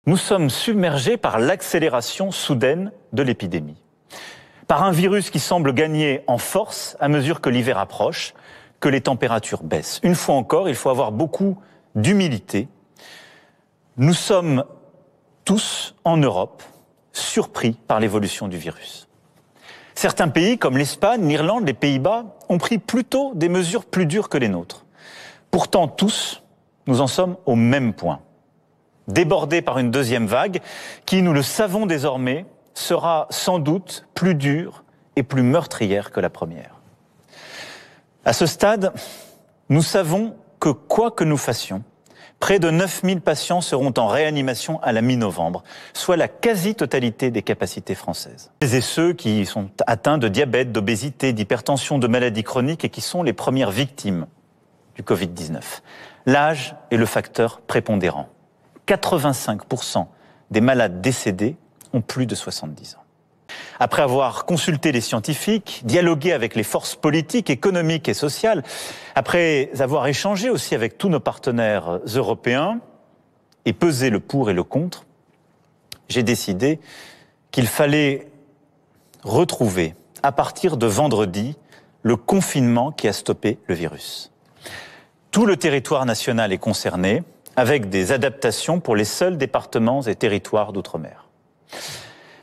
Nous sommes submergés par l'accélération soudaine de l'épidémie. Par un virus qui semble gagner en force à mesure que l'hiver approche, que les températures baissent. Une fois encore, il faut avoir beaucoup d'humilité. Nous sommes tous, en Europe, surpris par l'évolution du virus. Certains pays, comme l'Espagne, l'Irlande, les Pays-Bas, ont pris plutôt des mesures plus dures que les nôtres. Pourtant, tous, nous en sommes au même point. Débordés par une deuxième vague qui, nous le savons désormais, sera sans doute plus dure et plus meurtrière que la première. À ce stade, nous savons que quoi que nous fassions, près de 9000 patients seront en réanimation à la mi-novembre, soit la quasi-totalité des capacités françaises. Et ceux qui sont atteints de diabète, d'obésité, d'hypertension, de maladies chroniques et qui sont les premières victimes du Covid-19. L'âge est le facteur prépondérant. 85% des malades décédés ont plus de 70 ans. Après avoir consulté les scientifiques, dialogué avec les forces politiques, économiques et sociales, après avoir échangé aussi avec tous nos partenaires européens et pesé le pour et le contre, j'ai décidé qu'il fallait retrouver, à partir de vendredi, le confinement qui a stoppé le virus. Tout le territoire national est concerné, avec des adaptations pour les seuls départements et territoires d'outre-mer.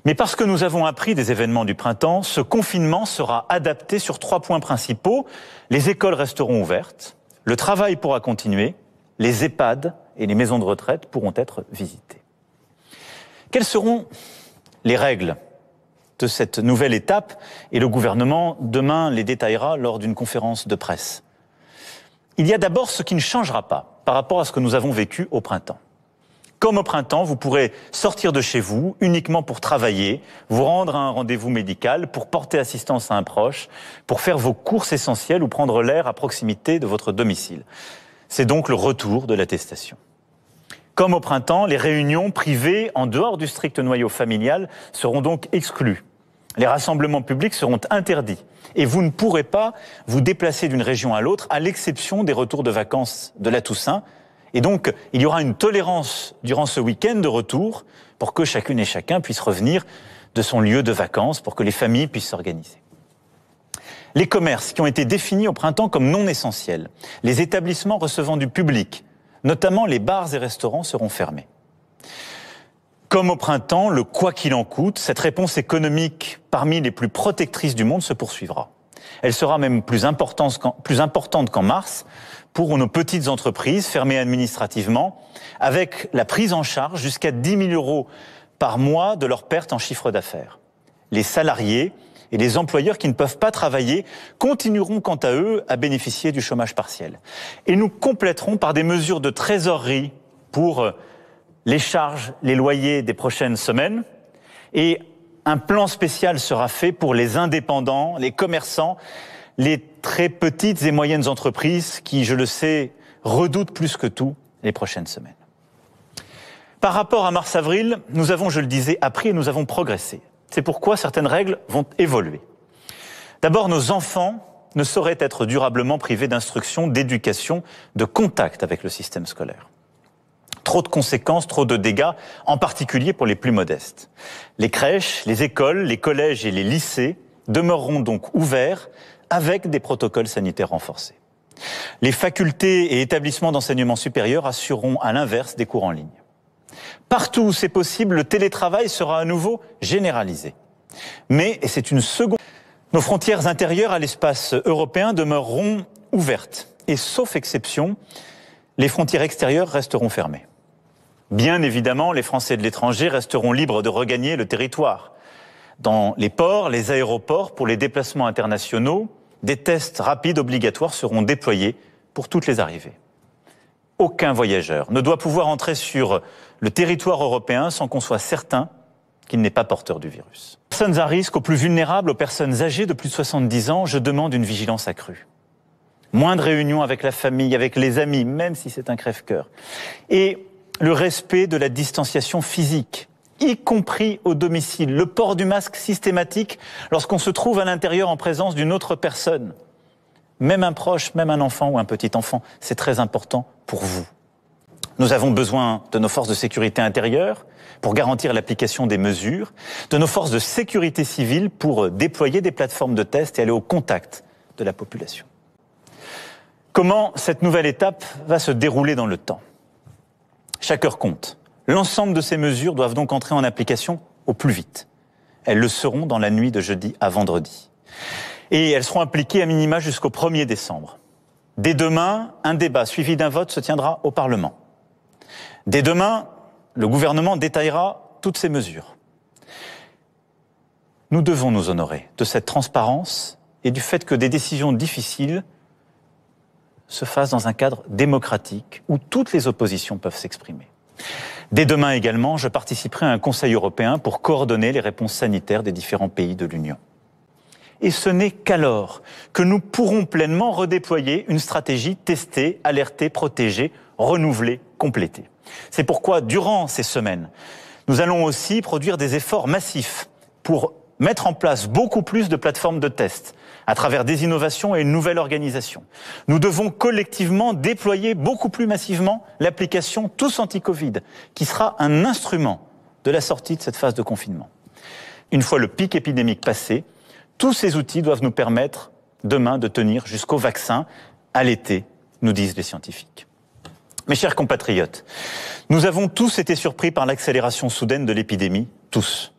Mais parce que nous avons appris des événements du printemps, ce confinement sera adapté sur 3 points principaux. Les écoles resteront ouvertes, le travail pourra continuer, les EHPAD et les maisons de retraite pourront être visitées. Quelles seront les règles de cette nouvelle étape? Et le gouvernement, demain, les détaillera lors d'une conférence de presse. Il y a d'abord ce qui ne changera pas par rapport à ce que nous avons vécu au printemps. Comme au printemps, vous pourrez sortir de chez vous uniquement pour travailler, vous rendre à un rendez-vous médical, pour porter assistance à un proche, pour faire vos courses essentielles ou prendre l'air à proximité de votre domicile. C'est donc le retour de l'attestation. Comme au printemps, les réunions privées en dehors du strict noyau familial seront donc exclues. Les rassemblements publics seront interdits et vous ne pourrez pas vous déplacer d'une région à l'autre, à l'exception des retours de vacances de la Toussaint. Et donc, il y aura une tolérance durant ce week-end de retour pour que chacune et chacun puisse revenir de son lieu de vacances, pour que les familles puissent s'organiser. Les commerces qui ont été définis au printemps comme non essentiels, les établissements recevant du public, notamment les bars et restaurants, seront fermés. Comme au printemps, le quoi qu'il en coûte, cette réponse économique parmi les plus protectrices du monde se poursuivra. Elle sera même plus importante qu'en mars pour nos petites entreprises fermées administrativement, avec la prise en charge jusqu'à 10 000 € par mois de leurs pertes en chiffre d'affaires. Les salariés et les employeurs qui ne peuvent pas travailler continueront quant à eux à bénéficier du chômage partiel. Et nous compléterons par des mesures de trésorerie pour les charges, les loyers des prochaines semaines, et un plan spécial sera fait pour les indépendants, les commerçants, les très petites et moyennes entreprises qui, je le sais, redoutent plus que tout les prochaines semaines. Par rapport à mars-avril, nous avons, je le disais, appris et nous avons progressé. C'est pourquoi certaines règles vont évoluer. D'abord, nos enfants ne sauraient être durablement privés d'instruction, d'éducation, de contact avec le système scolaire. Trop de conséquences, trop de dégâts, en particulier pour les plus modestes. Les crèches, les écoles, les collèges et les lycées demeureront donc ouverts avec des protocoles sanitaires renforcés. Les facultés et établissements d'enseignement supérieur assureront à l'inverse des cours en ligne. Partout où c'est possible, le télétravail sera à nouveau généralisé. Mais, et c'est une seconde, nos frontières intérieures à l'espace européen demeureront ouvertes. Et sauf exception, les frontières extérieures resteront fermées. Bien évidemment, les Français de l'étranger resteront libres de regagner le territoire. Dans les ports, les aéroports, pour les déplacements internationaux, des tests rapides obligatoires seront déployés pour toutes les arrivées. Aucun voyageur ne doit pouvoir entrer sur le territoire européen sans qu'on soit certain qu'il n'est pas porteur du virus. Aux personnes à risque, aux plus vulnérables, aux personnes âgées de plus de 70 ans, je demande une vigilance accrue. Moins de réunions avec la famille, avec les amis, même si c'est un crève-cœur. Et le respect de la distanciation physique, y compris au domicile. Le port du masque systématique lorsqu'on se trouve à l'intérieur en présence d'une autre personne. Même un proche, même un enfant ou un petit enfant, c'est très important pour vous. Nous avons besoin de nos forces de sécurité intérieure pour garantir l'application des mesures, de nos forces de sécurité civile pour déployer des plateformes de tests et aller au contact de la population. Comment cette nouvelle étape va se dérouler dans le temps? Chaque heure compte. L'ensemble de ces mesures doivent donc entrer en application au plus vite. Elles le seront dans la nuit de jeudi à vendredi. Et elles seront appliquées à minima jusqu'au 1er décembre. Dès demain, un débat suivi d'un vote se tiendra au Parlement. Dès demain, le gouvernement détaillera toutes ces mesures. Nous devons nous honorer de cette transparence et du fait que des décisions difficiles se fassent dans un cadre démocratique où toutes les oppositions peuvent s'exprimer. Dès demain également, je participerai à un Conseil européen pour coordonner les réponses sanitaires des différents pays de l'Union. Et ce n'est qu'alors que nous pourrons pleinement redéployer une stratégie testée, alertée, protégée, renouvelée, complétée. C'est pourquoi, durant ces semaines, nous allons aussi produire des efforts massifs pour mettre en place beaucoup plus de plateformes de tests à travers des innovations et une nouvelle organisation. Nous devons collectivement déployer beaucoup plus massivement l'application Tous Anti-Covid, qui sera un instrument de la sortie de cette phase de confinement. Une fois le pic épidémique passé, tous ces outils doivent nous permettre demain de tenir jusqu'au vaccin, à l'été, nous disent les scientifiques. Mes chers compatriotes, nous avons tous été surpris par l'accélération soudaine de l'épidémie, tous.